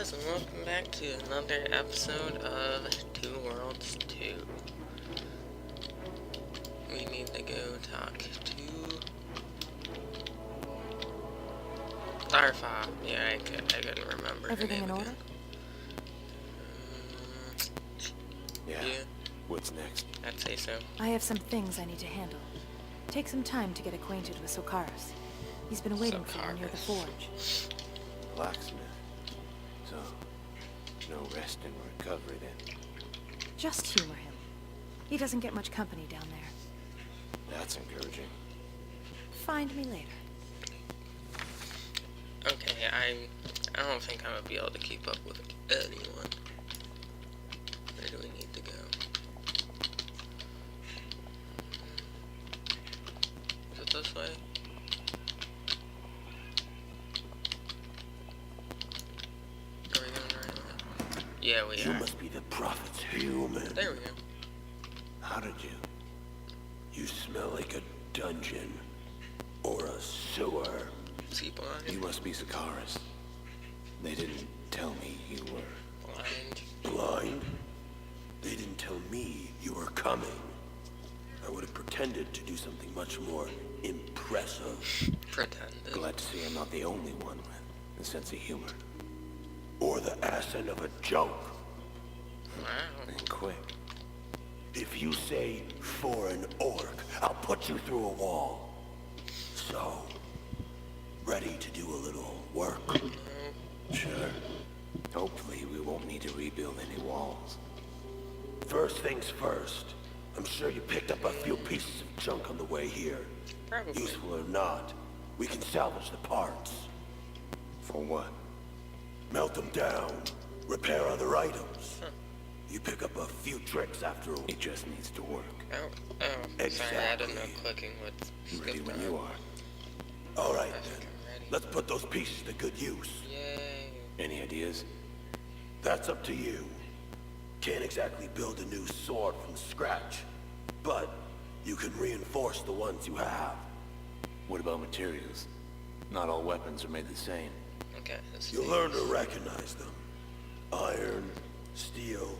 guys, and welcome back to another episode of Two Worlds 2. We need to go talk to Starfall. Yeah, I couldn't remember. Everything in order? Yeah. What's next? I'd say so. I have some things I need to handle. Take some time to get acquainted with Sokaris. He's been waiting for you near the forge. Blacksmith. So, no rest and recovery then. Just humor him. He doesn't get much company down there. That's encouraging. Find me later. Okay, I don't think I'm gonna be able to keep up with anyone. Where do we need to go? Is it this way? Are we going the right way? Yeah, we are. You must be the prophet's human. There we go. How did you? You smell like a dungeon. Or a sewer. Is he blind? You must be Sokaris. They didn't tell me you were... Blind. Blind? They didn't tell me you were coming. I would have pretended to do something much more impressive. Pretended. Glad to see I'm not the only one with a sense of humor. Or the accent of a joke. Wow. And quick. If you say for an orc, I'll put you through a wall. So, ready to do a little work? Sure. Hopefully we won't need to rebuild any walls. First things first. I'm sure you picked up a few pieces of junk on the way here. Probably. Useful or not, we can salvage the parts. For what? Melt them down. Repair other items. Huh. You pick up a few tricks after all. It just needs to work. Oh, Exactly. sorry, I didn't know clicking would Ready skip when around. you are. All right I think then. I'm ready. Let's put those pieces to good use. Yay. Any ideas? That's up to you. Can't exactly build a new sword from scratch, but you can reinforce the ones you have. What about materials? Not all weapons are made the same. Okay, this You'll learn to recognize them. Iron, steel.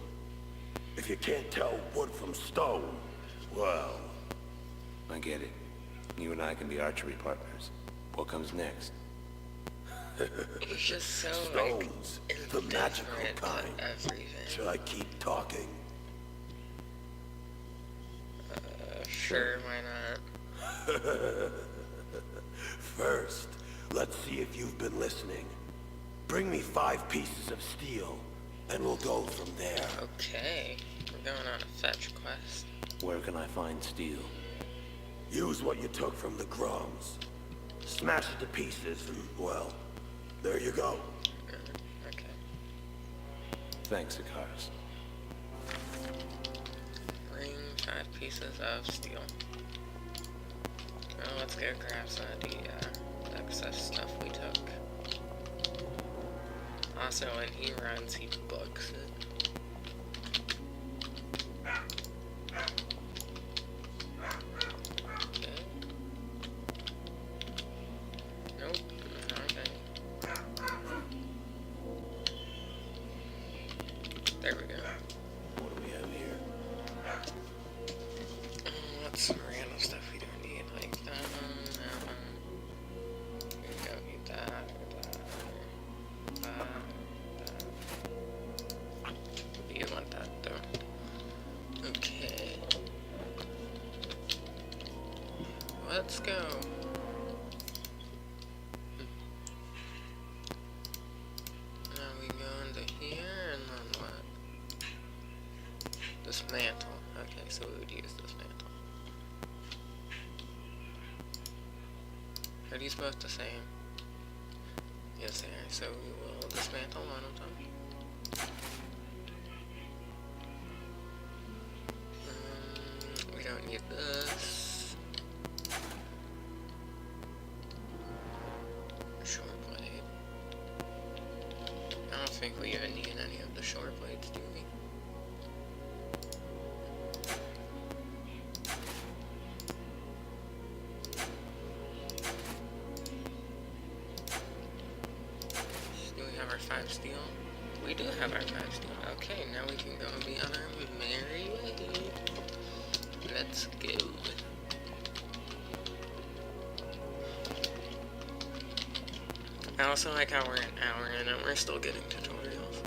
If you can't tell wood from stone, well... I get it. You and I can be archery partners. What comes next? It's just so, Stones, like, the magical indifferent to kind. everything. Should I keep talking? Sure, why not? First, let's see if you've been listening. Bring me 5 pieces of steel, and we'll go from there. Okay, we're going on a fetch quest. Where can I find steel? Use what you took from the Grums. Smash it to pieces, and, well, there you go. Okay. Thanks, Sokaris. Bring 5 pieces of steel. Well, let's go grab some of the excess stuff we took. Also, when he runs, he bugs it. Okay. Nope. Okay. There we go. What do we have here? What's some random stuff we don't need? Like that one, that one. Here we go, need that, You want that though. Okay. Let's go. Now we go into here and then what? Dismantle. Okay, so we would use dismantle. Are these both the same? Yes, they are. So we will dismantle one of them. We don't need this. Short blade. I don't think we even need any of the short blades, do we? Do we have our 5 steel? We do have our 5 stone. Okay, now we can go and be on our merry way. Let's go. I also like how we're an hour in and we're still getting tutorials.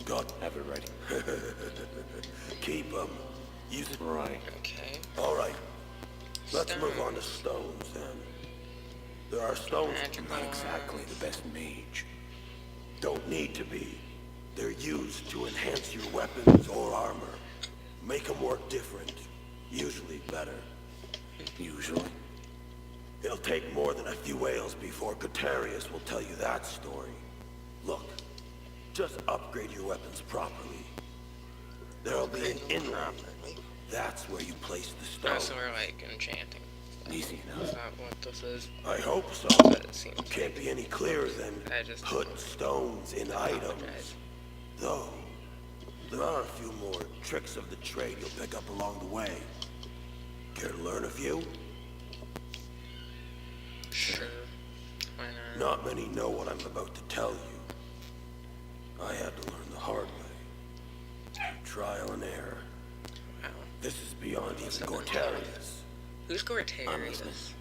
God, have it ready. Keep 'em. Use it right. Okay. Alright. Let's move on to stones then. There are stones. Magical. Not exactly the best mage. Don't need to be. They're used to enhance your weapons or armor. Make them work different. Usually better. Usually? It'll take more than a few ales before Gutarius will tell you that story. Look, just upgrade your weapons properly. There'll be an inlay. That's where you place the stone. Oh, so we're like enchanting. Easy Is enough. that what this is? I hope so. But it seems Can't be any clearer than I just put stones in items. apologize. Though, there are a few more tricks of the trade you'll pick up along the way. Care to learn a few? Sure. Why not? Not many know what I'm about to tell you. I had to learn the hard way. Through trial and error. Wow. This is beyond even Someone Gortarius. Who's Honestly. Gortarius?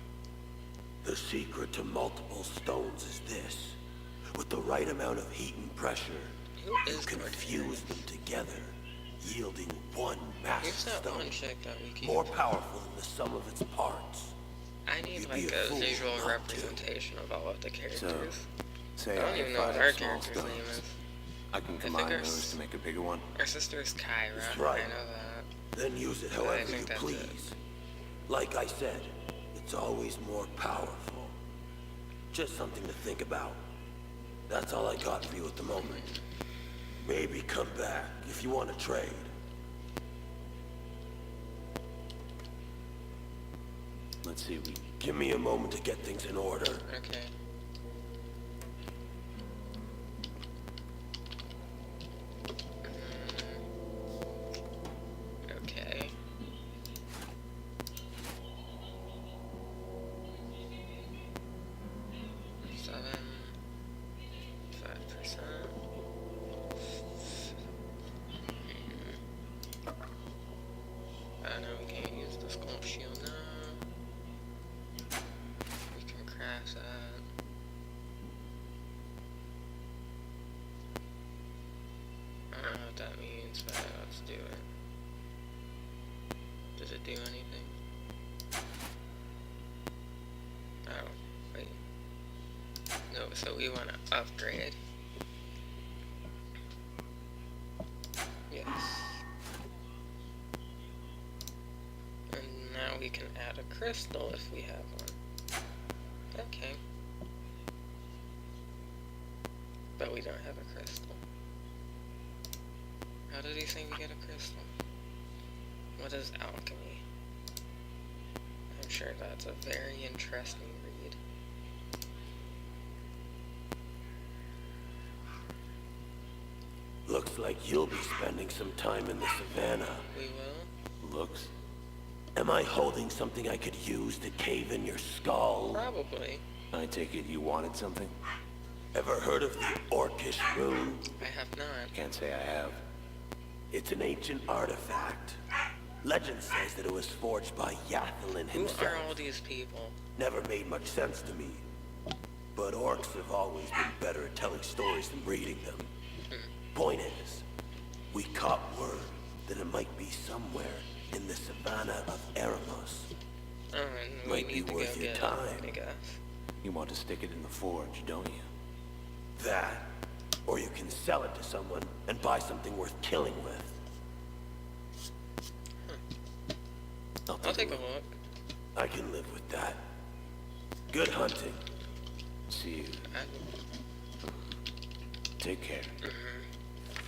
The secret to multiple stones is this. With the right amount of heat and pressure, Who you is can Gortarius? fuse them together, yielding one massive Who's that stone. one chick that we keep? More powerful than the sum of its parts. I need You'd like be a a fool visual not to. representation of all of the characters. Say I don't even know what our character's stones. name is. I can I combine think our those s- to make a bigger one. Our sister is Kyra. That's right. I know that. Then use it I however think you that's please. it. Like I said, it's always more powerful. Just something to think about. That's all I got for you at the moment. Maybe come back if you want to trade. Let's see, Give me a moment to get things in order. Okay. Okay. Seven. 5%. No, we can't use the skull shield now. We can crash that. I don't know what that means, but let's do it. Does it do anything? Oh, wait. No, so we want to upgrade. Yes. And now we can add a crystal if we have one. Okay. But we don't have a crystal. How did he say we get a crystal? What is alchemy? I'm sure that's a very interesting read. Looks like you'll be spending some time in the savannah. We will? Looks. Am I holding something I could use to cave in your skull? Probably. I take it you wanted something? Ever heard of the Orcish rune? I have not. Can't say I have. It's an ancient artifact. Legend says that it was forged by Yathlin Who himself. are all these people? Never made much sense to me. But orcs have always been better at telling stories than reading them. Point is, we caught word that it might be somewhere in the savannah of Eremos. Oh, and we Might be need to go worth your get time. it, I guess. You want to stick it in the forge, don't you? That, or you can sell it to someone and buy something worth killing with. I'll take a look. I can live with that. Good hunting. See you. I, Take care.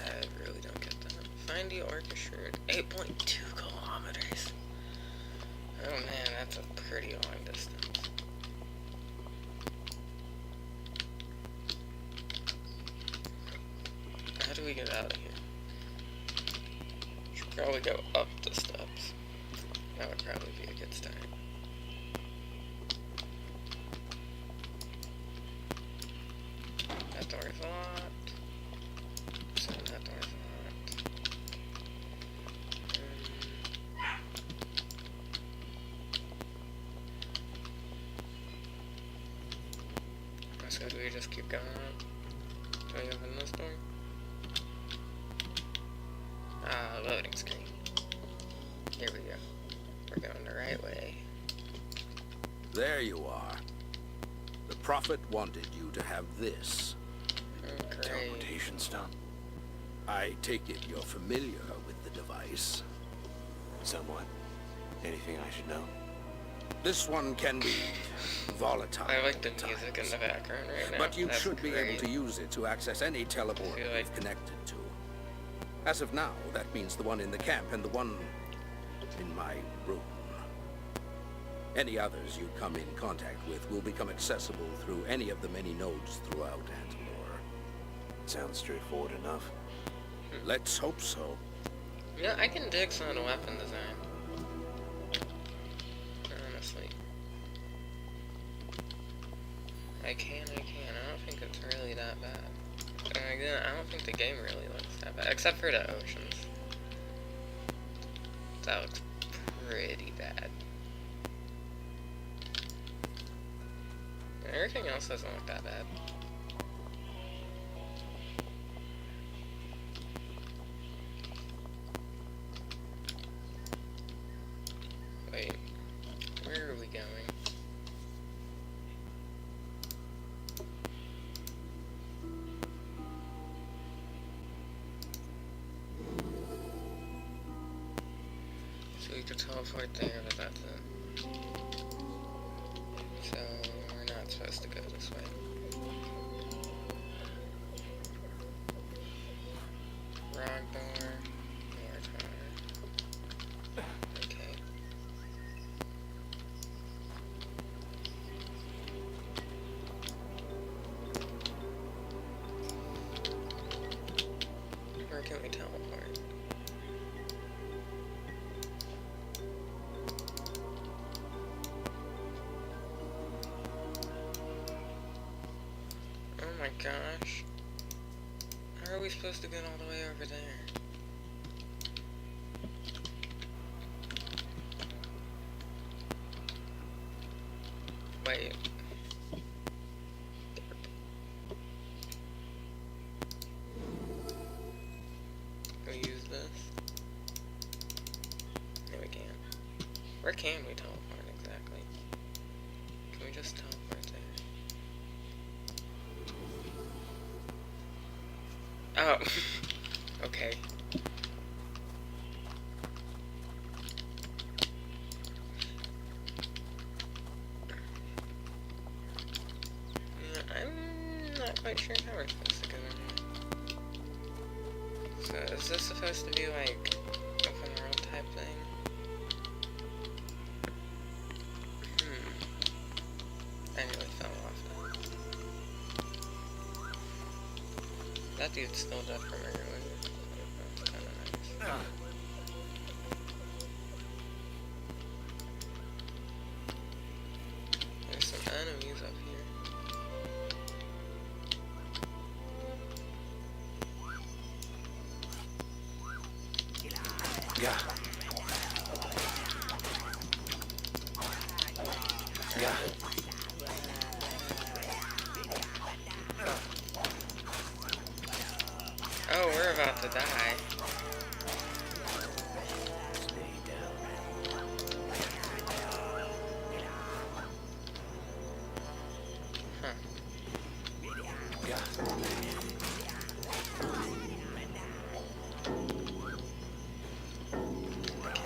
I really don't get that. Find the orchestra. 8.2 kilometers. Oh man, that's a pretty long distance. How do we get out of here? Should probably go up the steps. That would probably be a good start. That door locked. So that door's locked. So do we just keep going up? Do we open this door? Ah, loading screen. Here we go. We're going the right way. There you are. The Prophet wanted you to have this. Oh, great. Teleportation stuff. I take it you're familiar with the device. Somewhat. Anything I should know? This one can be volatile. I like the at music in times, the background right now. but you That's should be great. able to use it to access any teleport feel like- you've connected to. As of now, that means the one in the camp and the one in my room. Any others you come in contact with will become accessible through any of the many nodes throughout Antelor. Sounds straightforward enough. Let's hope so. Yeah, I can dig some of the weapon design. Honestly. I can. I don't think it's really that bad. And again, I don't think the game really looks that bad. Except for the oceans. That looks pretty bad. And everything else doesn't look that bad. Wait, where are we going? So we could teleport there, but that's it. So we're not supposed to go this way. Rock door, mortar. Okay. Where can we teleport? Oh my gosh. How are we supposed to get all the way over there? Wait. Can we use this? No, we can't. Where can we teleport exactly? Can we just teleport there? Oh. Okay. Yeah, I'm not quite sure how we're supposed to go in here. So, is this supposed to be like open world type thing? I nearly fell off that. That dude's still dead from earlier. That's kinda nice. There's some enemies up here. Yeah. Yeah. Oh, we're about to die. Huh. Yeah. Okay.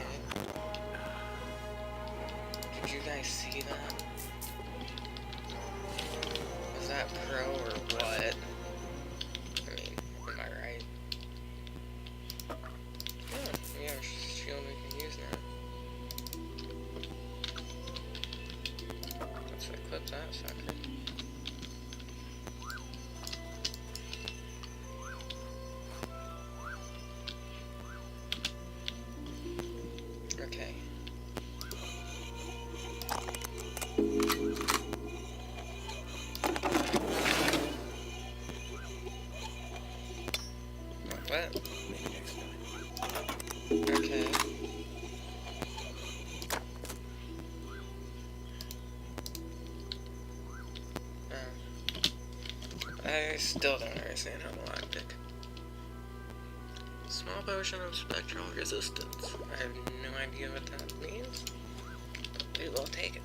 Did you guys see that? Was that pro or what? I mean, am I right? Yeah, we have a shield we can use now. Let's equip that sucker. What? Maybe next time. Okay. I still don't understand how to lockpick. Small potion of spectral resistance. I have no idea what that means. We will take it.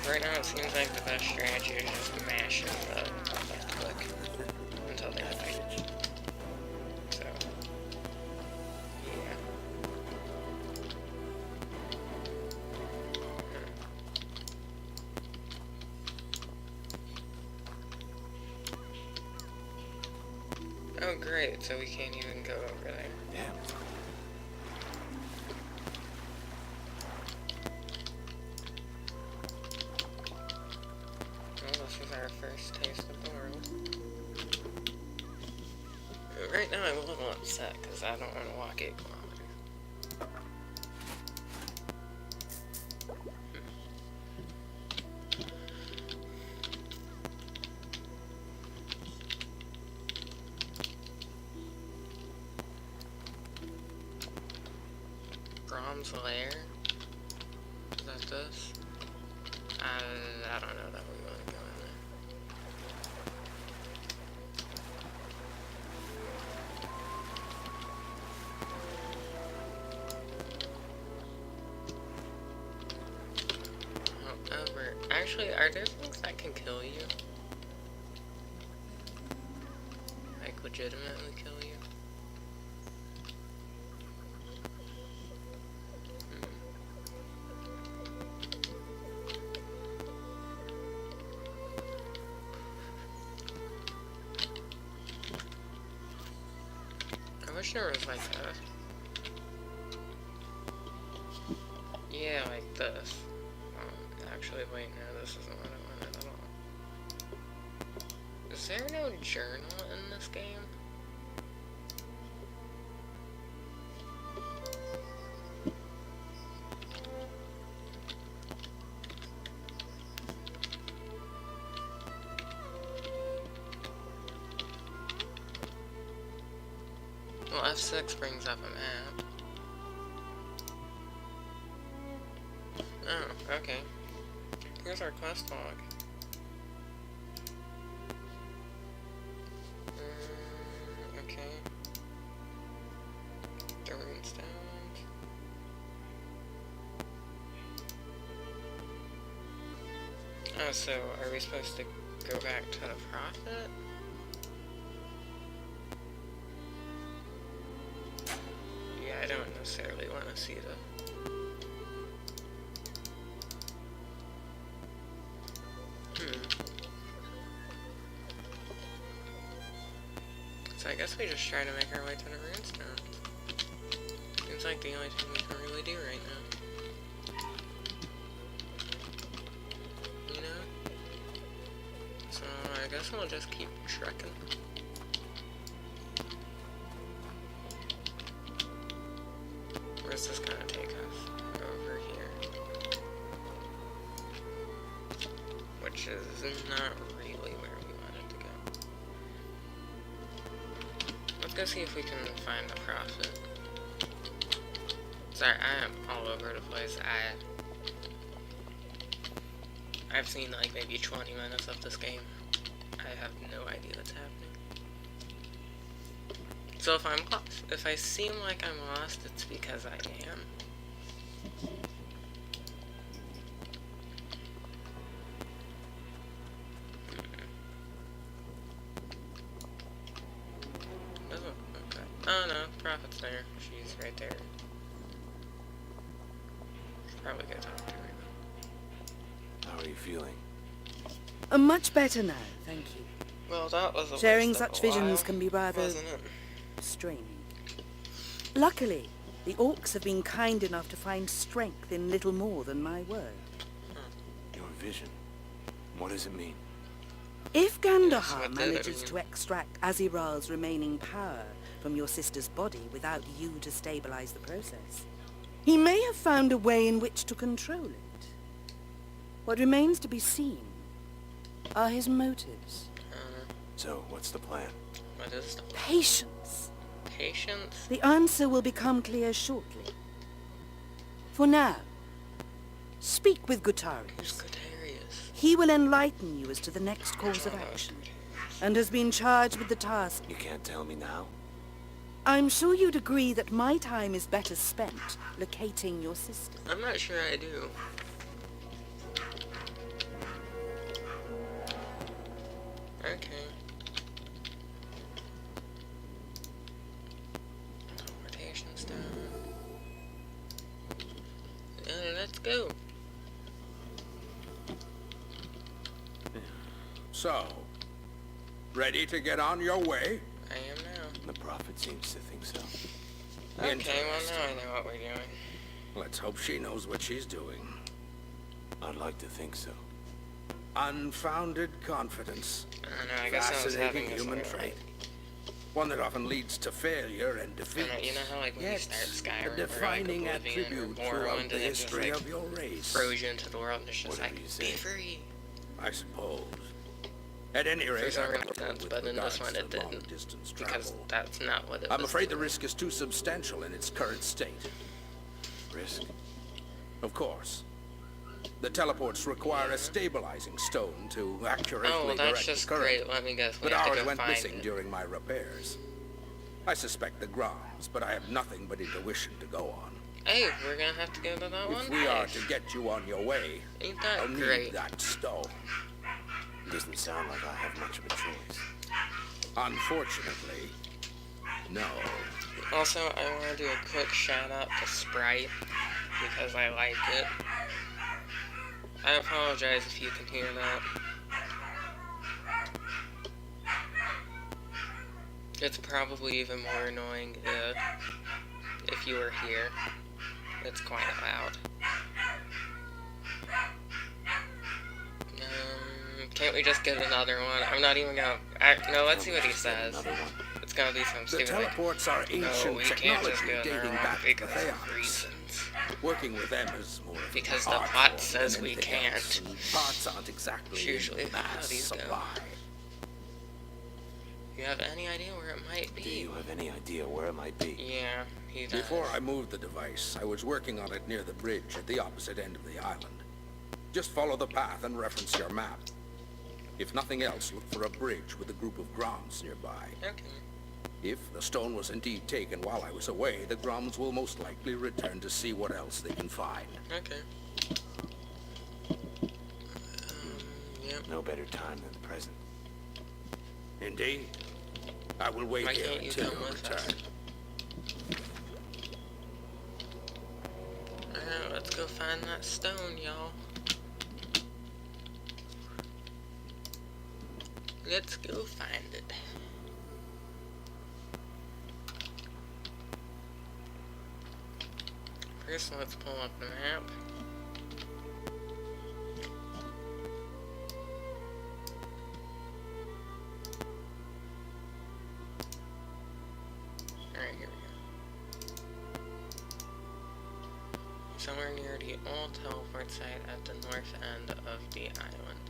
Right now it seems like the best strategy is just mashing the left click until they die. So, yeah. Oh great, so we can't even go over there. Damn. Well, this is our first taste of the world. Right now I'm a little upset because I don't want to walk 8 kilometers. Brahm's Lair? Is that this? I don't know that we want to go in there. However, actually, are there things that can kill you? Like, legitimately kill you? I wish there was like a... Yeah, like this. Actually, wait, no, this isn't what I wanted at all. Is there no journal in this game? Well, F6 brings up a map. Oh, okay. Here's our quest log. Okay. The runestones. Oh, so are we supposed to go back to the prophet? Yeah, I don't necessarily want to see the... So I guess we just try to make our way to the runestones. Seems like the only thing we can really do right now. You know? So I guess we'll just keep trekking. Where's this gonna take us? Over here. Which is not really where we wanted to go. Let's go see if we can find the prophet. Sorry, I am all over the place. I've seen like maybe 20 minutes of this game. I have no idea what's happening. So if I'm lost, if I seem like I'm lost, it's because I am. Okay. Oh no, Prophet's there. She's right there. Should probably go talk to her. How are you feeling? Much better now, thank you. Well, that was a Sharing waste of such a visions while, can be rather wasn't it? straining. Luckily, the orcs have been kind enough to find strength in little more than my word. Your vision. What does it mean? If Yes, Gandahar what did it manages mean? to extract Aziral's remaining power from your sister's body without you to stabilize the process, he may have found a way in which to control it. What remains to be seen are his motives. So, what's the plan? What is the Patience. patience? The answer will become clear shortly. For now, speak with Who's Gutarius. Gutarius? He will enlighten you as to the next course of action, and has been charged with the task. You can't tell me now? I'm sure you'd agree that my time is better spent locating your sister. I'm not sure I do. Okay. Teleportation stone. Let's go. So, ready to get on your way? I am now. The prophet seems to think so. Okay, well now I know what we're doing. Let's hope she knows what she's doing. I'd like to think so. Unfounded confidence. I don't know, I guess I was having Fascinating this human little, trait. One that often leads to failure and I defeat. don't know, you know how like when you Yet, start a Skyrim or like defining Oblivion attribute or throughout Morrowind the and it just history like of your race. throws you into the world and it's just Whatever like, you be say. free. I suppose. At any For rate, some I'm reason, comfortable with but in this regards one to it didn't. long-distance Because travel. that's not what it I'm was afraid the doing. risk is too substantial in its current state. Risk? Of course. The teleports require a stabilizing stone to accurately Oh, well, direct that's just the current. great. Let me guess. We But have to ours go went find missing it. during my repairs. I suspect the grounds, but I have nothing but intuition to go on. Hey, we're gonna have to go to that one If we are place. to get you on your way, Ain't I'll that need great? that stone. It doesn't sound like I have much of a choice. Unfortunately, no. Also, I want to do a quick shout out to Sprite because I like it. I apologize if you can hear that. It's probably even more annoying if you were here. It's quite loud. Can't we just get another one? I'm not even gonna... no, let's see what he says. Another one. It's gonna be some The stupid like, teleports are no, ancient we can't just technology go dating there back to the because of Theons. reasons. Working with them is more of an Because the art plot form says than we anything can't. else, and parts aren't exactly It's usually in how mass these go. supply. You have any idea where it might be? Do you have any idea where it might be? Yeah, he does. Before I moved the device, I was working on it near the bridge at the opposite end of the island. Just follow the path and reference your map. If nothing else, look for a bridge with a group of Groms nearby. Okay. If the stone was indeed taken while I was away, the Groms will most likely return to see what else they can find. Okay. Yep. No better time than the present. Indeed. I will wait Why here can't you until come your with us? return. Alright, let's go find that stone, y'all. Let's go find it. First, let's pull up the map. Alright, here we go. Somewhere near the old teleport site at the north end of the island.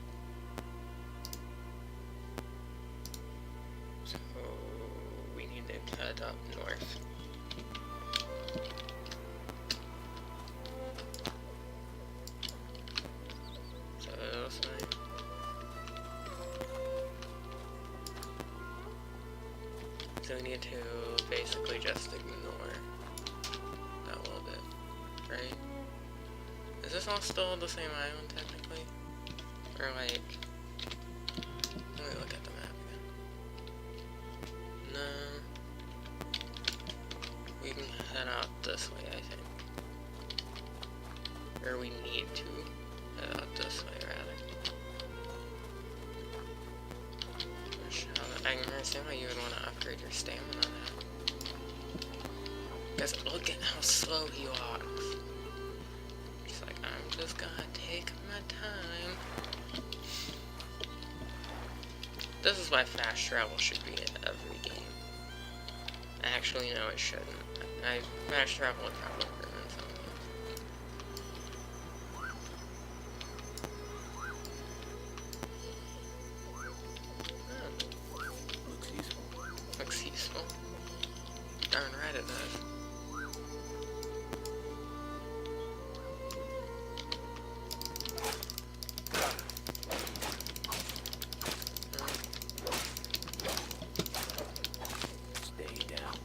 So, we need to head up north. So, this way. So we need to basically just ignore that little bit, right? Is this all still the same island, technically? Or like... Let me look at the map again. No. We can head out this way, I think. Or we need to head out this way, rather. I can understand why you would want to upgrade your stamina now. Guys, look at how slow he walks. He's like, I'm just gonna take my time. This is why fast travel should be in every game. Actually, no, it shouldn't. Fast travel would probably ruin something. Looks useful. Looks useful. Darn right it does. Stay down.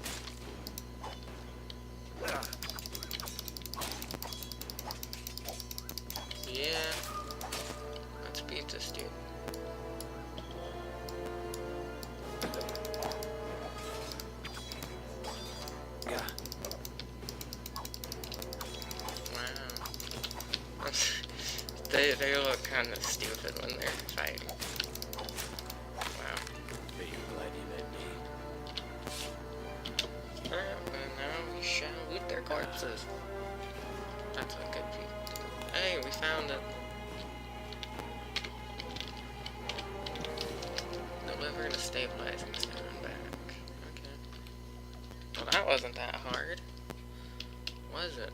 Yeah. Let's beat this dude. Yeah. Wow. They look kind of stupid when they're fighting. Wow. Bet you're glad you met me. Alright, and now we shall loot their corpses. That's what good people do. Hey, we found it. Deliver the stabilizing stone back. Okay. Well, that wasn't that hard. Was it?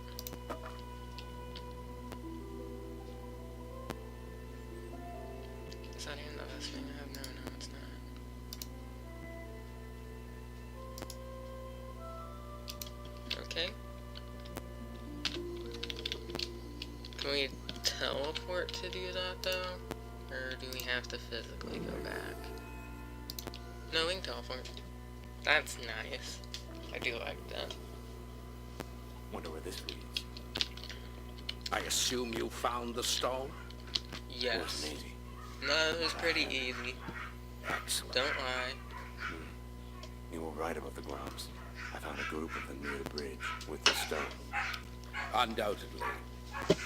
Is that even the best thing I have? No, no, it's not. Okay. Can we teleport to do that, though? Or do we have to physically go back? No, we can teleport. That's nice. I do like that. Wonder where this leads. I assume you found the stone? Yes. Wasn't easy. No, it was pretty easy. Excellent. Don't lie. You were right about the Groms. I found a group of them near the bridge with the stone. Undoubtedly.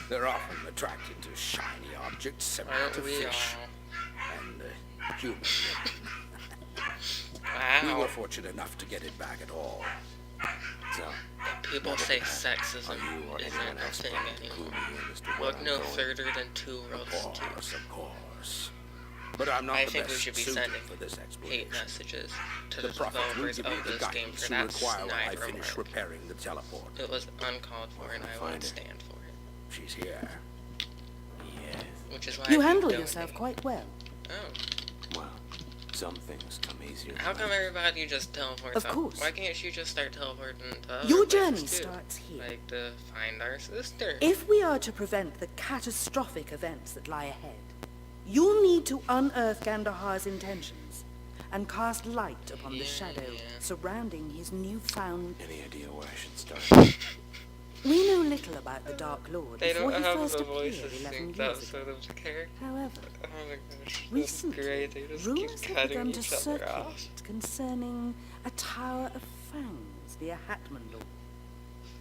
They're often attracted to shiny objects similar to Aren't we fish all? and human. We Wow. were fortunate enough to get it back at all. So, People say are sexism you or isn't anyone a else thing planning to clue anymore. me in as to where Look I'm no going? further than Two Worlds 2. Of course. But I'm not I the think we best should be suited sending for this hate exploration. messages to The the Prophet will developers give you of the this game guidance for you that require while I sniper finish mark. repairing the teleport. It was uncalled for and I Find won't it. stand for it. She's here. Yes. Which is why You I handle donate. yourself quite well. Oh. Well, some things come easier. How than come others. everybody just teleports Of out? course. Why can't you just start teleporting to other Your places journey too? starts here. Like to find our sister. If we are to prevent the catastrophic events that lie ahead, you'll need to unearth Gandahar's intentions and cast light upon the shadow Yeah. surrounding his newfound... Any idea where I should start? We know little about the Dark Lord They before don't he have first the appeared voices 11 synced years up so ago. of the character. However, Oh my gosh, that's recently, great. They just rumors keep have cutting begun to each other circulate off. concerning a tower of fangs near Hatmandor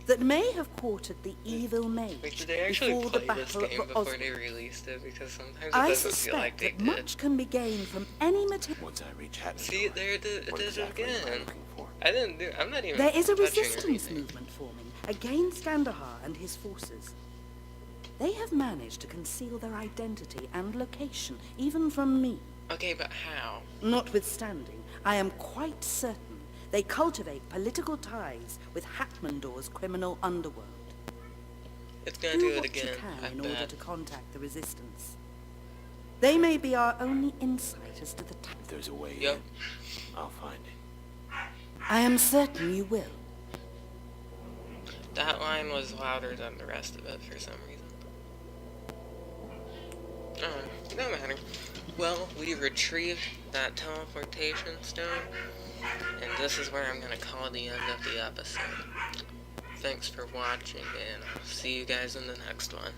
that may have quartered the evil mage Wait, did they actually before the play this Battle game of before Oslo. they released it? Because sometimes it I doesn't feel like suspect they that did. much can be gained from any material. Once I reach Hatton. See, there it what is exactly am I again. looking for? I didn't do. I'm not even. There is a touching resistance anything. movement forming against Gandahar and his forces. They have managed to conceal their identity and location, even from me. Okay, but how? Notwithstanding, I am quite certain they cultivate political ties with Hatmandor's criminal underworld. It's gonna Do do it what again. you can I in order bet. to contact the resistance. They may be our only insight as to the time. If there's a way Yep. in, I'll find it. I am certain you will. That line was louder than the rest of it for some reason. No matter. Well, we retrieved that teleportation stone, and this is where I'm gonna call the end of the episode. Thanks for watching, and I'll see you guys in the next one.